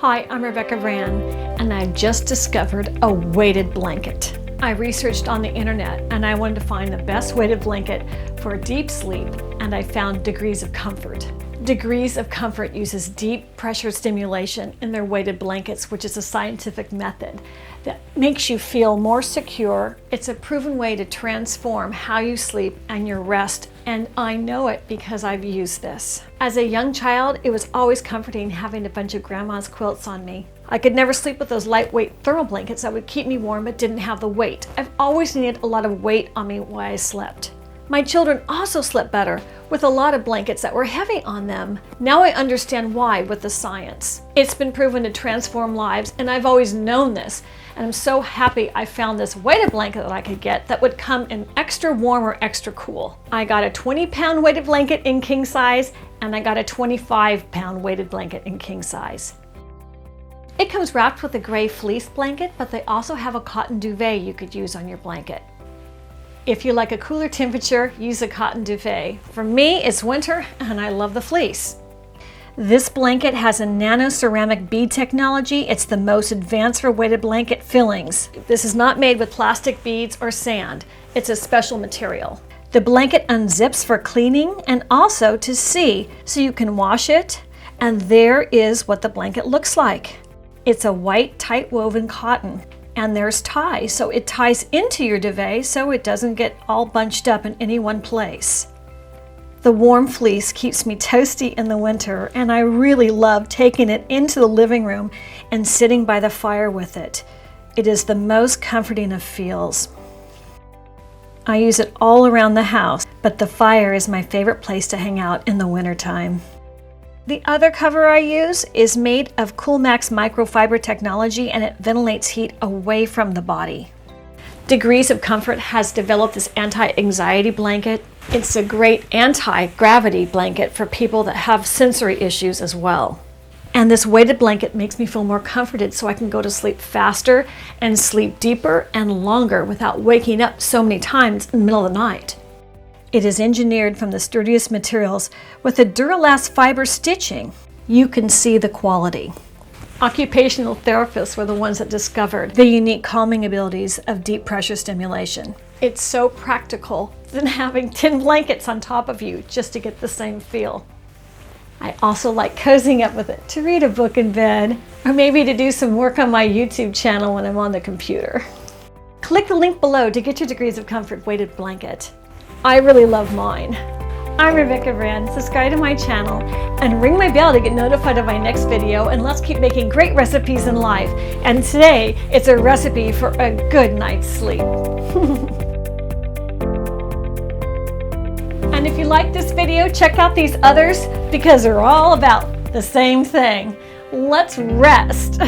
Hi, I'm Rebecca Vran, and I just discovered a weighted blanket. I researched on the internet and I wanted to find the best weighted blanket for deep sleep, and I found Degrees of Comfort. Degrees of Comfort uses deep pressure stimulation in their weighted blankets, which is a scientific method that makes you feel more secure. It's a proven way to transform how you sleep and your rest, and I know it because I've used this. As a young child, it was always comforting having a bunch of grandma's quilts on me. I could never sleep with those lightweight thermal blankets that would keep me warm but didn't have the weight. I've always needed a lot of weight on me while I slept. My children also slept better with a lot of blankets that were heavy on them. Now I understand why with the science. It's been proven to transform lives, and I've always known this. And I'm so happy I found this weighted blanket that I could get that would come in extra warm or extra cool. I got a 20-pound weighted blanket in king size, and I got a 25-pound weighted blanket in king size. It comes wrapped with a gray fleece blanket, but they also have a cotton duvet you could use on your blanket. If you like a cooler temperature, use a cotton duvet. For me, it's winter and I love the fleece. This blanket has a nano ceramic bead technology. It's the most advanced for weighted blanket fillings. This is not made with plastic beads or sand. It's a special material. The blanket unzips for cleaning and also to see, so you can wash it, and there is what the blanket looks like. It's a white, tight woven cotton. And there's ties, so it ties into your duvet so it doesn't get all bunched up in any one place. The warm fleece keeps me toasty in the winter, and I really love taking it into the living room and sitting by the fire with it. It is the most comforting of feels. I use it all around the house, but the fire is my favorite place to hang out in the wintertime. The other cover I use is made of CoolMax microfiber technology, and it ventilates heat away from the body. Degrees of Comfort has developed this anti-anxiety blanket. It's a great anti-gravity blanket for people that have sensory issues as well. And this weighted blanket makes me feel more comforted so I can go to sleep faster and sleep deeper and longer without waking up so many times in the middle of the night. It is engineered from the sturdiest materials with a Duralast fiber stitching. You can see the quality. Occupational therapists were the ones that discovered the unique calming abilities of deep pressure stimulation. It's so practical than having 10 blankets on top of you just to get the same feel. I also like cozying up with it to read a book in bed, or maybe to do some work on my YouTube channel when I'm on the computer. Click the link below to get your Degrees of Comfort weighted blanket. I really love mine. I'm Rebecca Vran. Subscribe to my channel and ring my bell to get notified of my next video, and let's keep making great recipes in life. And today, it's a recipe for a good night's sleep. And if you like this video, check out these others because they're all about the same thing. Let's rest.